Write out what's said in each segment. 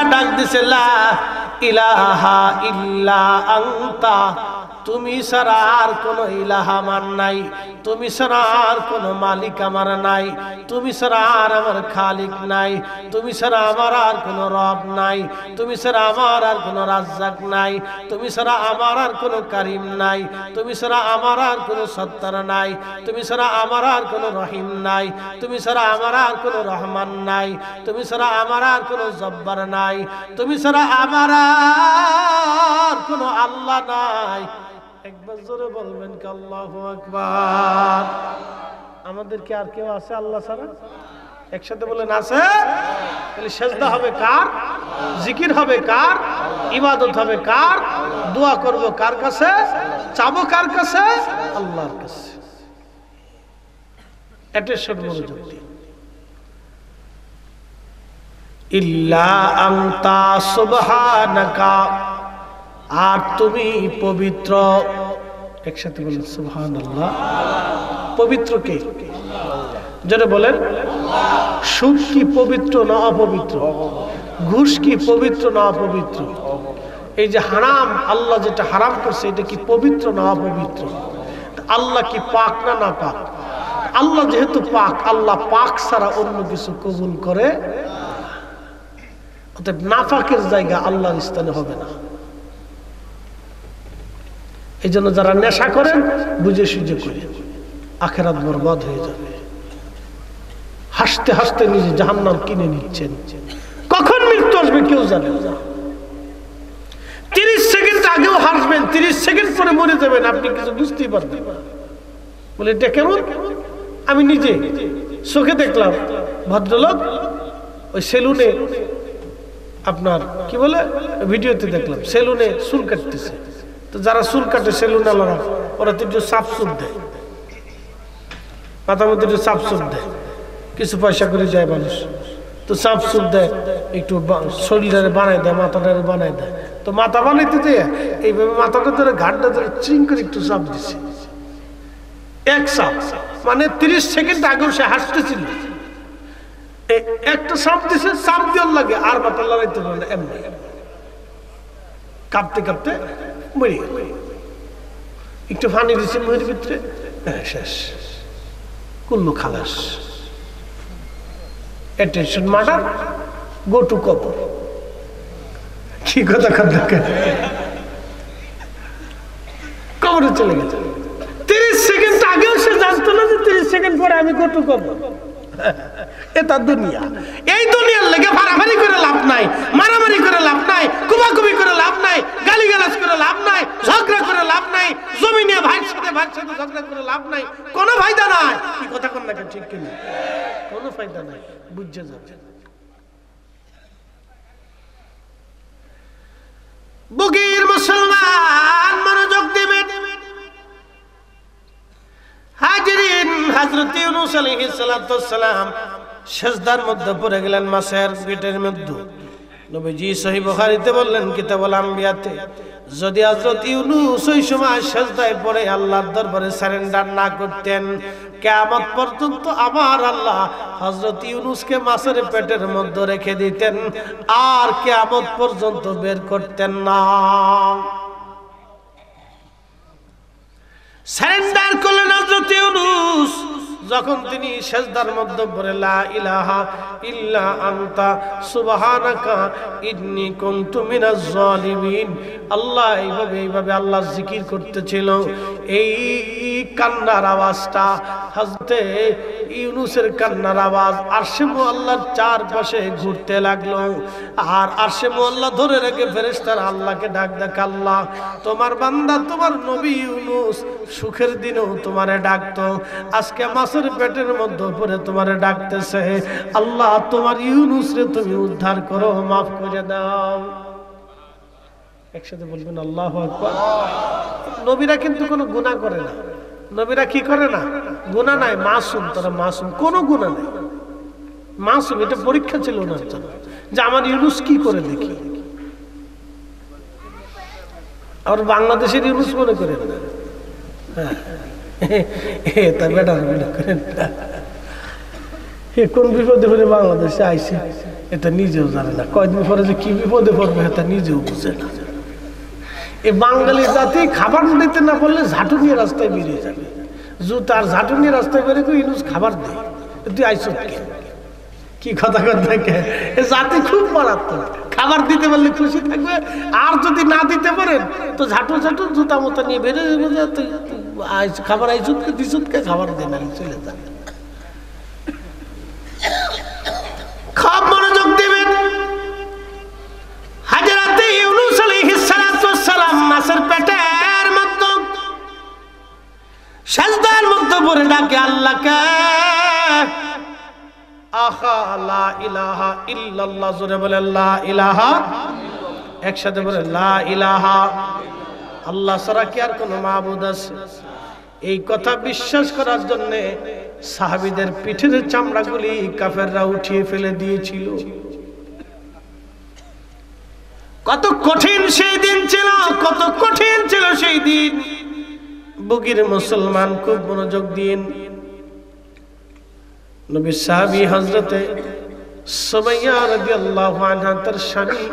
উঠায়া ডাক দিছে লা ইলাহা ইল্লা আনতা, তুমি ছাড়া আর কোনো ইলাহ আমার নাই, তুমি ছাড়া আর কোনো মালিক আমার নাই, তুমি ছাড়া আর আমার খালিক নাই, তুমি ছাড়া আমার আর কোনো রব নাই, তুমি ছাড়া আমার আর কোনো রাজ্জাক নাই, তুমি ছাড়া আমার আর কোনো কারিম নাই, তুমি ছাড়া আমার আর কোনো সত্তার নাই, তুমি ছাড়া আমার আর কোনো রহিম নাই, তুমি ছাড়া আমার আর কোনো রহমান নাই, তুমি ছাড়া আমার আর কোনো জব্বার নাই, তুমি ছাড়া আমার আর কোনো আল্লাহ নাই। একবার জোরে বলবেন কি আল্লাহু আকবার। আমাদের কি আর কেউ আছে আল্লাহ ছাড়া? একসাথে বলেন আছে। তাহলে সেজদা হবে কার? জিকির হবে কার? ইবাদত হবে কার? দোয়া করব কার কাছে? চাবো কার কাছে? আল্লাহর কাছে। অ্যাটেনশন মনোযোগ দিন। ইল্লা আনতা সুবহানাকা, আর তুমি পবিত্র। একসাথে বলেন সুবহানাল্লাহ। পবিত্র কে? যারা বলেন সুদ কি পবিত্র না অপবিত্র? ঘুষ কি পবিত্র না অপবিত্র? এই যে হারাম, আল্লাহ যেটা হারাম করছে এটা কি পবিত্র না অপবিত্র? আল্লাহ কি পাক না না পাক? আল্লাহ যেহেতু পাক, আল্লাহ পাক ছাড়া অন্য কিছু কবুল করে, অতএব নাপাকের জায়গা আল্লাহর স্থানে হবে না। এই জন্য যারা নেশা করেন বুঝে সুঝে করে, আখেরাত বরবাদ হয়ে যাবে। হাসতে হাসতে নিজে জাহান্নাম কিনে নিচ্ছেন। কখন মৃত্যু আসবে কেউ জানে না। 30 সেকেন্ড আগেও হাসবেন, 30 সেকেন্ড পরে মরে যাবেন, আপনি কিছু বুঝতেই পারবেন না। বলে এটা কেমন? আমি নিজে চোখে দেখলাম ভদ্রলোক ওই সেলুনে, আপনার কি বলে ভিডিওতে দেখলাম সেলুনে চুল কাটতেছে। তো যারা চুল কাটে সেলুন আলারা, ওরা তো একটু সাফ চুল দেয়, মাথার মধ্যে একটু সাফ চুল দেয়, কিছু পয়সা করে যায় মানুষ, তো সাফ চুল দেয়, একটু শরীরে বানায় দেয়, মাথাটারে বানায় দেয়। তো মাথা বানাইতে দেয় এইভাবে মাথাটা ধরে ঘাটটা ধরে চিং করে একটু চাপ দিচ্ছে, এক চাপ, মানে 30 সেকেন্ড আগেও সে হাসতেছিল, একটা চাপ দিছে, চাপ দেওয়ার লাগে আর মাথা লড়াইতে পারে না, এমনি কাঁপতে কাঁপতে মরে গেল। একটু পানি দিচ্ছে মুখের ভিতরে, শেষ, কুল্লু খালাস। অ্যাটেনশন মার্ডার, গো টু কবর। কি কথা কথা কবরে চলে গেছে। 30 সেকেন্ড আগেও সে জানতো না যে 30 সেকেন্ড পরে আমি গো টু কবর। এটা দুনিয়া। এই দুনিয়ার লেগে ফারাফারি করে লাভ নাই, মারামারি করে লাভ নাই, কুবাকুবি করে লাভ নাই, গালিগালাজ করে লাভ নাই, ঝগড়া করে লাভ নাই, জমি নিয়ে ভাইয়ের সাথে ঝগড়া করে লাভ নাই, কোনো ফায়দা নাই। কি কথা কোন না ঠিক কিনা? কোনো ফায়দা নাই, বুঝে যাবে। বুগির মুসলমান মনোযোগ দিবেন। হাজিরিন, হযরত ইউনূস আলাইহিস সালাতু ওয়াস সালাম সিজদার মধ্যে পড়ে গেলেন, মাছের পেটের মধ্যে। নবীজি সহিহ বুখারীতে বললেন কিতাবুল আম্বিয়াতে, যদি হযরত ইউনূস ওই সময় সিজদায় পড়ে আল্লাহর দরবারে সারেন্ডার না করতেন, কিয়ামত পর্যন্ত আমার আল্লাহ হযরত ইউনূসকে মাছের পেটের মধ্যে রেখে দিতেন, আর কিয়ামত পর্যন্ত বের করতেন না। সারেন্ডার করলেন হযরত ইউনূস। যখন তিনি সিজদার মধ্যে পড়ে লা ইলাহা ইল্লা আনতা সুবহানাকা ইন্নী কুনতু মিনাজ জালিমিন, আল্লাহ এইভাবে আল্লাহ জিকির করতেছিল। এই কান্নার আওয়াজটা, হযরত ইউনূসের কান্নার আওয়াজ আরশে মুআল্লার চারপাশে ঘুরতে লাগলো। আর আরশে মুআল্লা ধরে রেখে ফেরেশতারা আল্লাহকে ডাক দেয়, আল্লাহ তোমার বান্দা তোমার নবী ইউনূস সুখের দিনেও তোমারে ডাকতো, আজকে মাছের পেটের মধ্যে পড়ে তোমারে ডাকতেছে, আল্লাহ তোমার ইউনূস রে তুমি উদ্ধার করো, মাফ করে দাও। একসাথে বলবেন আল্লাহু আকবার। নবীরা কিন্তু কোনো গুনাহ করে না, নবীরা কি করে না, গুনাহ নাই, মাসুম, তারা মাসুম, কোনো গুনাহ নাই, মাসুম। এটা পরীক্ষা ছিল ওনার জন্য যে আমার ইউনূস কি করে দেখি। আর বাংলাদেশের ইউনূস মনে করেন না, হ্যাঁ তার বেটা মনে করেন না। এ কোন বিপদে পড়ে বাংলাদেশে আইছে এটা নিজেও জানে না, কয়দিন পরে যে কি বিপদে পড়বে এটা নিজেও বুঝে না। এই বাঙালি জাতি খাবার দিতে না পারলে ঝাঁটু নিয়ে রাস্তায় বেরিয়ে যাবে, জুতার ঝাঁটু নিয়ে রাস্তায় বেরিয়ে তুই ইনুস খাবার দে, তুই আইস কি কথা দেখে। এ জাতি খুব মারাত্মক, খাবার দিতে পারলে খুশি থাকবে, আর যদি না দিতে পারেন তো ঝাঁটু ঝাঁটু জুতা মতো নিয়ে বেরিয়ে যাবে, তুই খাবার আইসুতকে দিসুতকে খাবার দে না, চলে যাবে। খুব মনোযোগ দিবেন। হযরতে ইউনূস আলাইহিস সালাম মাছের পেটের মধ্যে সাজদার মধ্যে পড়ে ডাকে আল্লাহকে, আহা লা ইলাহা ইল্লাল্লাহ, জোরে বলে লা ইলাহা, একসাথে বলে লা ইলাহা, আল্লাহ ছাড়া কি আর কোনো মাবুদ আছে? এই কথা বিশ্বাস করার জন্য সাহাবীদের পিঠের চামড়াগুলি কাফেররা উঠিয়ে ফেলে দিয়েছিল। কত কঠিন সেই দিন ছিল, কত কঠিন ছিল সেই দিন। বুগির মুসলমান খুব মনোযোগ দিন। নবী সাহাবী হযরতে সুমাইয়া রাদিয়াল্লাহু আনহা তার স্বামী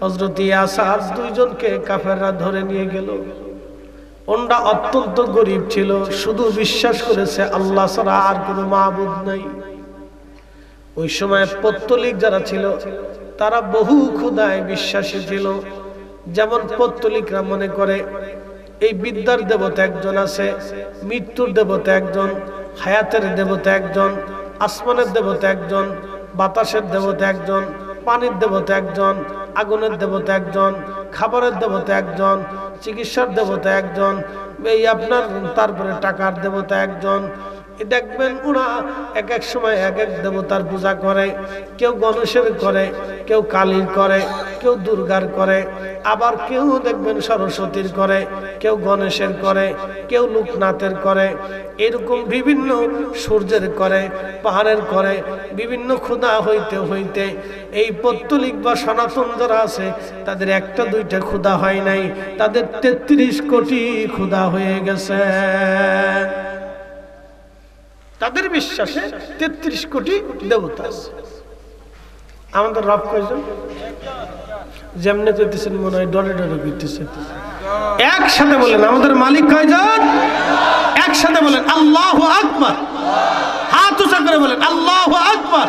হযরত ইয়াসার দুইজনকে কাফেররা ধরে নিয়ে গেল। ওনরা অত্যন্ত গরীব ছিল, শুধু বিশ্বাস করেছে আল্লাহ ছাড়া আর কোনো মাবুদ নাই। ওই সময় পৌত্তলিক যারা ছিল তারা বহু খোদায় বিশ্বাসী ছিল। যেমন পৌত্তলিকরা মনে করে এই বিদ্যার দেবতা একজন আছে, মৃত্যুর দেবতা একজন, হায়াতের দেবতা একজন, আসমানের দেবতা একজন, বাতাসের দেবতা একজন, পানির দেবতা একজন, আগুনের দেবতা একজন, খাবারের দেবতা একজন, চিকিৎসার দেবতা একজন, এই আপনার তারপরে টাকার দেবতা একজন। দেখবেন ওরা এক এক সময় এক এক দেবতার পূজা করে। কেউ গণেশের করে, কেউ কালীর করে, কেউ দুর্গার করে, আবার কেউ দেখবেন সরস্বতীর করে, কেউ গণেশের করে, কেউ লোকনাথের করে, এরকম বিভিন্ন সূর্যের করে, পাহাড়ের করে, বিভিন্ন ক্ষুধা হইতে হইতে এই পৌত্তলিক বা সনাতন যারা আছে তাদের একটা দুইটা ক্ষুধা হয় নাই, তাদের ৩৩ কোটি ক্ষুধা হয়ে গেছে। তাদের বিশ্বাসে ৩৩ কোটি দেবতা আছে। আমাদের রব কয়জন? যেমনে কইতেছেন মনে হয় ডরে ডরে কইতেছেন। একসাথে বলেন আমাদের মালিক কয়জন? একসাথে বলেন আল্লাহু আকবার। হাত উঁচা করে বলেন আল্লাহু আকবার।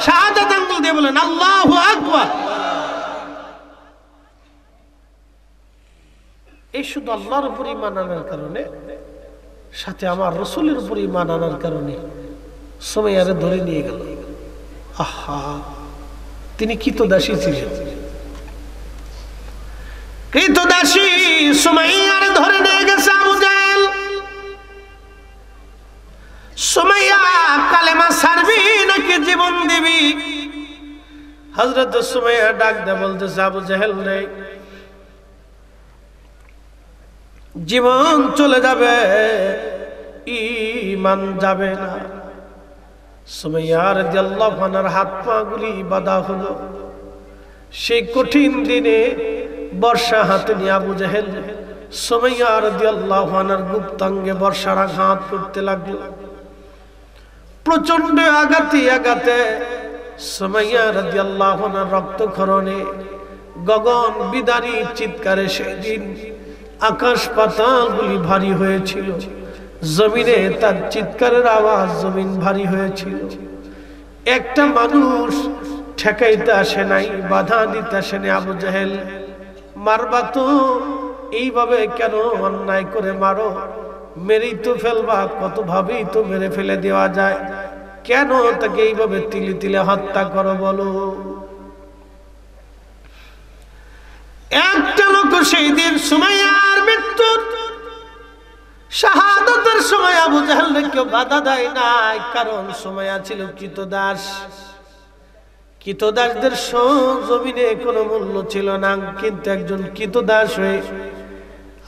শাহাদাত আঙ্গুল দিয়ে বলেন আল্লাহু আকবার। এই শুধু আল্লাহর উপর ঈমান আনার কারণে, সাথে আমার রাসূলের উপর ঈমান আনার কারণে সুমাইয়ারে ধরে নিয়ে গেল। আহা, তিনি কৃতদাসী ছিলেন। কৃতদাসী সুমাইয়ারে ধরে নিয়ে গেছে আবু জাহেল। সুমাইয়া কালেমা ছাড়বি নাকি জীবন দিবি? হযরত সুমাইয়া ডাক দিয়ে বলতেছে আবু জাহেল রে, জীবন চলে যাবে, ঈমান যাবে না। সুমাইয়া রাদিয়াল্লাহু আনহার হাত পা গুলি বাঁধা হলো। সেই কঠিন দিনে বর্ষা হাতে নিয়ে আবু জাহেল সুমাইয়া রাদিয়াল্লাহু আনহার গুপ্তাঙ্গে বর্ষার আঘাত করতে লাগলো। প্রচন্ড আঘাতে আঘাতে সুমাইয়া রাদিয়াল্লাহু আনহার রক্তক্ষরণে, গগন বিদারী চিৎকারে সেদিন আকাশ পাতাল গুলি ভারী হয়েছিল। জমিনে তার চিৎকারের আওয়াজ জমিন ভারী হয়েছিল। একটা মানুষ ঠেকাইতে আসে নাই, বাধা দিতে আসে নাই। আবু জাহেল, মারবা তো এইভাবে কেন অন্যায় করে মারো? মেরেই তো ফেলবা, কত ভাবেই তো মেরে ফেলে দেওয়া যায়, কেন তাকে এইভাবে তিলে তিলে হত্যা করো বলো? একটা লোক সেই দিন সুমাইয়ার মৃত্যুর শাহাদাতের সময় আবু জাহেলকে কেউ বাধা দেয় নাই, কারণ সুমাইয়া ছিল কৃতদাস। কৃতদাসদের জমিনে কোনো মূল্য ছিল না, কিন্তু একজন কৃতদাস হয়ে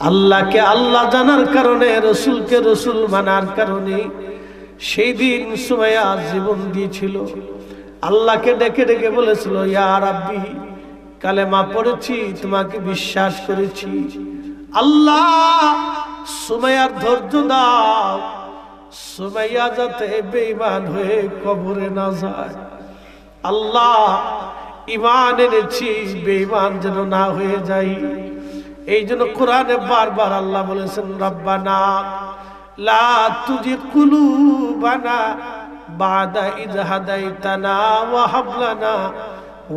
আল্লাহকে আল্লাহ জানার কারণে, রসুলকে রসুল মানার কারণে সেই দিন সুমাইয়া জীবন দিয়েছিল। আল্লাহকে ডেকে ডেকে বলেছিল, ইয়া রাব্বি, কালেমা পড়েছি, তোমাকে বিশ্বাস করেছি, আল্লাহ সুমাইয়ার ধৈর্য দাও, সুমাইয়া যাতে বেঈমান হয়ে কবরে না যায়। আল্লাহ ঈমান এনেছি, বেঈমান যেন না হয়ে যাই। এই জন্য কোরআনে বারবার আল্লাহ বলেছেন, রব্বানা লা তুজিগ কুলুবানা বাদা ইয হাদাইতানা ওয়া হাব লানা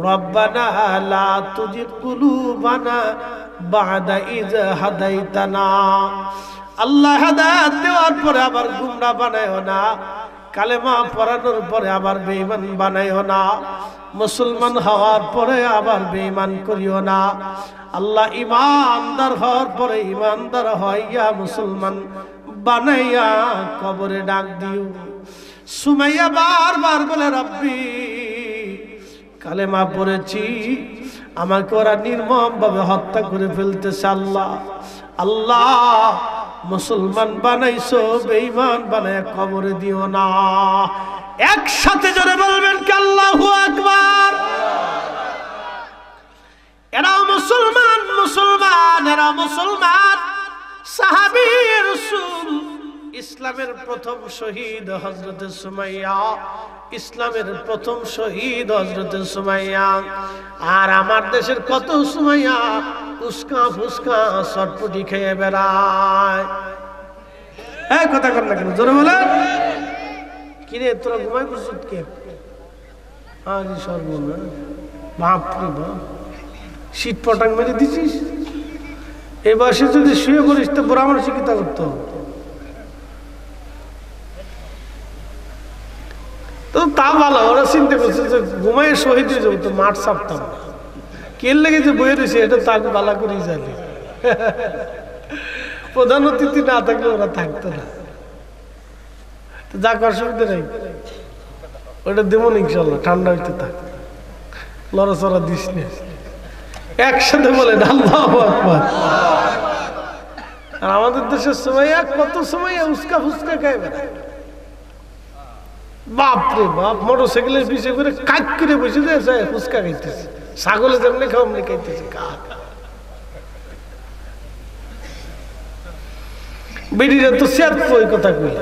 রব্বানা লা তুজিগ কুলুবানা বাদা ইয হাদাইতানা। আল্লাহ হেদায়েত দেওয়ার পরে আবার গুমরা বানায়ও না, কালেমা পড়ানোর পরে আবার বেঈমান বানায়ও না, মুসলমান হওয়ার পরে আবার বেঈমান করিও না। আল্লাহ ইমানদার হওয়ার পরে ইমানদার হইয়া মুসলমান বানাইয়া কবরে ডাক দিও। সুমাইয়া বারবার বলে, রব্বি কালেমা পড়েছি, আমাকে ওরা নির্মম ভাবে হত্যা করে ফেলতেছে। আল্লাহ আল্লাহ মুসলমান বানাইছো, বেঈমান বানায় কবরে দিও না। একসাথে জোরে বলবেন কি আল্লাহু আকবার। এরা মুসলমান, মুসলমান, এরা মুসলমান। সাহাবী রাসূল, ইসলামের প্রথম শহীদ হযরতে সুমাইয়া, ইসলামের প্রথম শহীদ হযরতে সুমাইয়া। আর আমার দেশের কত সুমাইয়া উস্কা ফুসকা চটপটি খেয়ে বেড়ায়। এই কথা কর না কেন, জোরে বলেন। কিরে তোরা ঘুমাই পড়ছিস কে? আজ সর্বনা, বাপরে বাপ, শীত পটাং মেরে দিছিস। এই বয়সে যদি শুয়ে পড়িস তো বুড়া মানুষ কি তা করতো? তো তা ভালো, ওরা চিন্তা করছে যে ঘুমায় শহীদ হয়ে যাবো, তো মাঠ সাপতাম কেল লেগে যে বয়ে রয়েছে, এটা তো আমি বালা করেই জানি। প্রধান অতিথি না থাকলে ওরা থাকতো না। যাক, অসুবিধা নেই, ওটা দেবো না ইনশাল্লাহ, ঠান্ডা হইতে থাক, লড়াচড়া দিস না। একসাথে বলেন আল্লাহু আকবার। আর আমাদের দেশের সুমাইয়া কত সুমাইয়া উস্কা ফুসকা খায় বেড়ায়। বাপরে বাপ, মোটর সাইকেলের পিছিয়ে করে কাজ করে বসে যায়, ফুসকা খাইতেছে। ছাগলে যেমনি খাও অমনি খাইতেছে। বেডিরা তো স্যার ওই কথা কইল,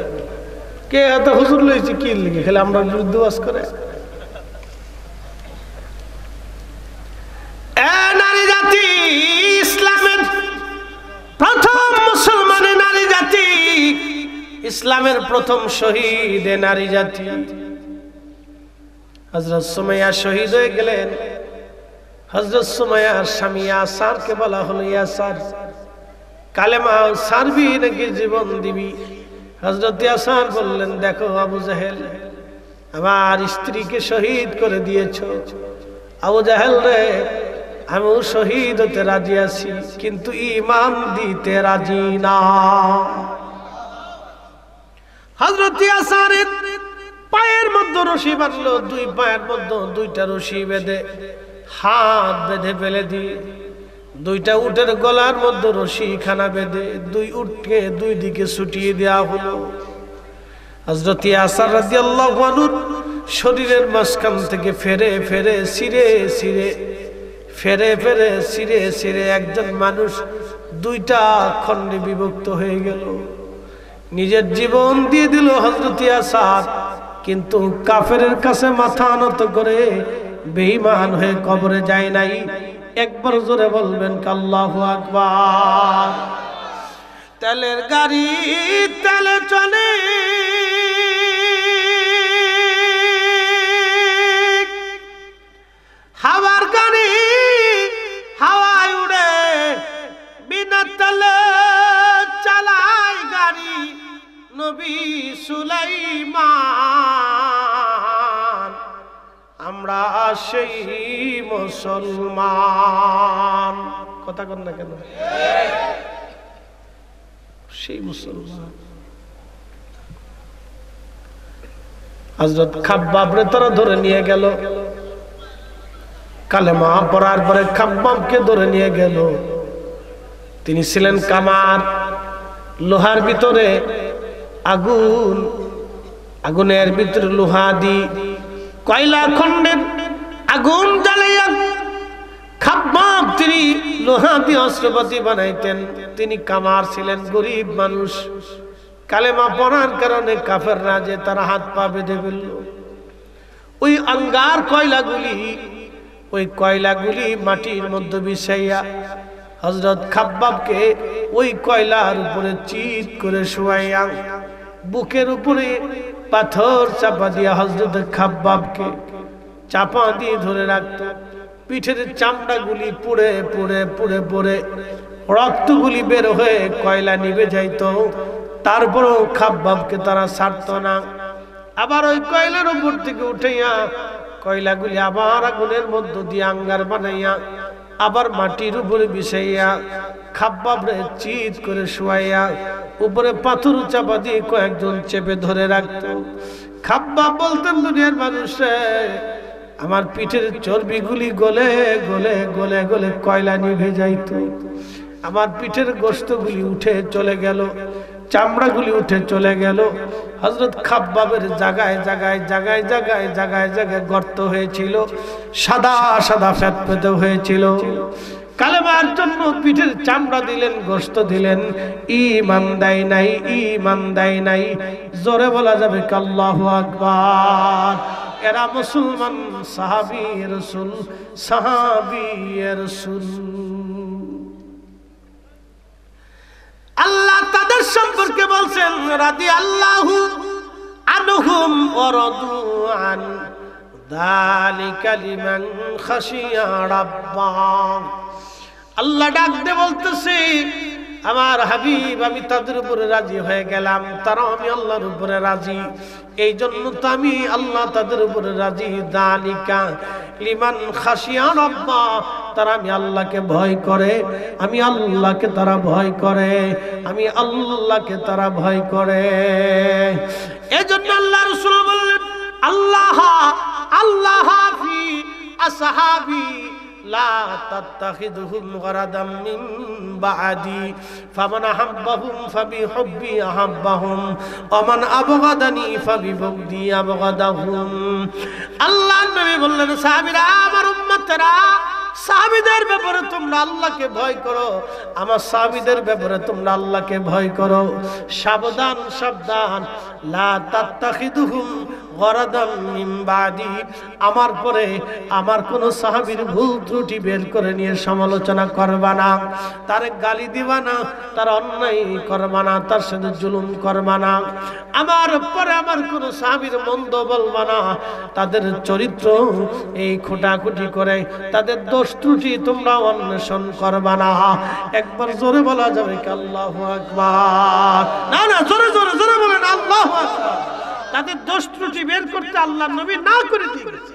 কে এত হুজুর লইছে কি লিখে, খালি আমরা বিরুদ্ধে ওয়াজ করে। নারী জাতি ইসলামের প্রথম মুসলমানের নারী জাতি, ইসলামের প্রথম শহীদ নারী জাতি। হযরত সুমাইয়া শহীদ হয়ে গেলেন। হযরত সুমাইয়ার স্বামী ইয়াসারকে বলা হলো, ইয়াসার কালেমা সারবি নাকি জীবন দিবি? হযরত ইয়াসার বললেন, দেখো আবু জাহেল, আমার স্ত্রীকে শহীদ করে দিয়েছো। আবু জাহেল রে, আমিও শহীদ হতে রাজি আছি, কিন্তু ঈমান দিতে রাজি না। হযরত ইয়াসারের পায়ের মধ্যে রশি বাঁধলো, দুই পায়ের মধ্যে দুইটা রশি বেঁধে হাত বেঁধে ফেলে দিয়ে, দুইটা উটের গলার মধ্যে রশি খানা বেঁধে দুই উটকে দুই দিকে ছুটিয়ে দেওয়া হলো। হযরত ইয়াসার রাদিয়াল্লাহু আনহু শরীরের মাঝখান থেকে ফেরে ফেরে ছিঁড়ে ছিঁড়ে ফেরে ফেরে ছিঁড়ে ছিঁড়ে একজন মানুষ দুইটা খণ্ডে বিভক্ত হয়ে গেল। নিজের জীবন দিয়ে দিল হযরত ইয়াসার, কিন্তু কাফেরের কাছে মাথা নত করে বেঈমান হয়ে কবরে যায় নাই। একবার জোরে বলবেন আল্লাহু আকবার। তেলের গাড়ি তেলে চলে, হাওয়ার গাড়ি হাওয়ায় উড়ে, বিনা তেলে চালায় গাড়ি নবী সুলাইমান। আমরা সেই মুসলমান, কথা কন না কেন, সেই মুসলমান। হযরত খাব্বাবরে তারা ধরে নিয়ে গেল, কালেমা পড়ার পরে খাব্বাবকে ধরে নিয়ে গেল। তিনি ছিলেন কামার, লোহার ভিতরে আগুন, আগুনের ভিতরে লোহা দি কয়লা খন্ডের আগুন জ্বালাইয়া খাব্বাব তিনি লোহা দিয়ে অস্ত্রপাতি বানাইতেন। তিনি কামার ছিলেন, গরিব মানুষ, কালেমা পড়ার কারণে কাফেররা যে তারা হাত পা বেঁধে ফেলল। ওই আঙ্গার কয়লাগুলি মাটির মধ্যে মিশাইয়া হযরত খাব্বাবকে ওই কয়লার উপরে চিৎ করে শুয়াইয়া বুকের উপরে পাথর চাপা দিয়া হযরত খাব্বাবকে চাপা দিয়ে ধরে রাখত। পিঠের চামড়াগুলি পুড়ে পুড়ে পুড়ে পুড়ে রক্তগুলি বের হয়ে কয়লা নিভে যাইত, তারপরও খাব্বাবকে তারা ছাড়ত না। আবার ওই কয়লার উপর থেকে উঠাইয়া কয়লাগুলি আবার আগুনের মধ্য দিয়ে আঙ্গার বানাইয়া আবার মাটির উপরে বিছাইয়া খাব্বাবরে চিৎ করে শুয়াইয়া উপরে পাথর চাপা দিয়ে কয়েকজন চেপে ধরে রাখত। খাব্বাব বলতেন, দুনিয়ার মানুষে আমার পিঠের চর্বিগুলি গলে গলে গলে গলে কয়লা নিভে যাইত, আমার পিঠের গোশতগুলি উঠে চলে গেল, চামড়াগুলি উঠে চলে গেল। হযরত খাব্বাবের জায়গায় জায়গায় জায়গায় জায়গায় জায়গায় জায়গায় গর্ত হয়েছিল, সাদা সাদা ফ্যাতফেতে হয়েছিল। কালেমার জন্য পিঠের চামড়া দিলেন, গোশত দিলেন, ঈমান দেয় নাই, ঈমান দেয় নাই। জোরে বলা যাবে আল্লাহু আকবার। এরা মুসলমান সাহাবী রাসূল, সাহাবী রাসূল। আল্লাহ তাদের সম্পর্কে বলছেন, রাদিয়াল্লাহু আনহুম ওয়া রাদু আন, যালিকা লিমান খাশিয়া রাব্বাহ। আল্লাহ ডাক দিয়ে বলতেছে, আমার হাবিব আমি তাদের উপরে রাজি হয়ে গেলাম, তারা আমি আল্লাহর উপরে রাজি, এই জন্য তো আমি আল্লাহ তাদের উপরে রাজি। যালিকা লিমান খাশিয়া রাব্বাহ, তারা আমি আল্লাহকে ভয় করে, আমি আল্লাহকে তারা ভয় করে, আমি আল্লাহকে তারা ভয় করে। এজন্য আল্লাহ রাসূল বললেন, আল্লাহ আল্লাহ ফি আসহাবি লা তাত্তাখিযুহুম গরাদাম মিন বাদি, ফামান আহাব্বাহুম ফাবিহুব্বি আহাব্বাহুম ওয়া মান আবগাদানি ফাবিবুগদি আবগাদাহুম। আল্লাহর নবী বললেন, সাহাবীরা, আমার উম্মতরা, সাহাবীদের ব্যাপারে তোমরা আল্লাহকে ভয় করো, আমার সাহাবীদের ব্যাপারে তোমরা আল্লাহকে ভয় করো। সাবধান সাবধান, লা তাত্তাখিযুহুম গরাদাম মিন বাদি, আমার পরে আমার কোন সাহাবীর ভুল ত্রুটি বের করে নিয়ে সমালোচনা করবা না, তার গালি দিবা না, তার অন্যায় করবা না, তার সাথে জুলুম করবা না। আমার পরে আমার কোন সাহাবীর মন্দ বলবা না, তাদের চরিত্র এই খোটাখুটি করে, তাদের দোষ ত্রুটি তোমরা অন্বেষণ করবা না। একবার জোরে বলা যাবে কি আল্লাহু আকবার? না না, জোরে জোরে জোরে বলেন আল্লাহু আকবার। তাদের দোষ ত্রুটি বের করতে আল্লাহর নবী না করে দিয়েছে।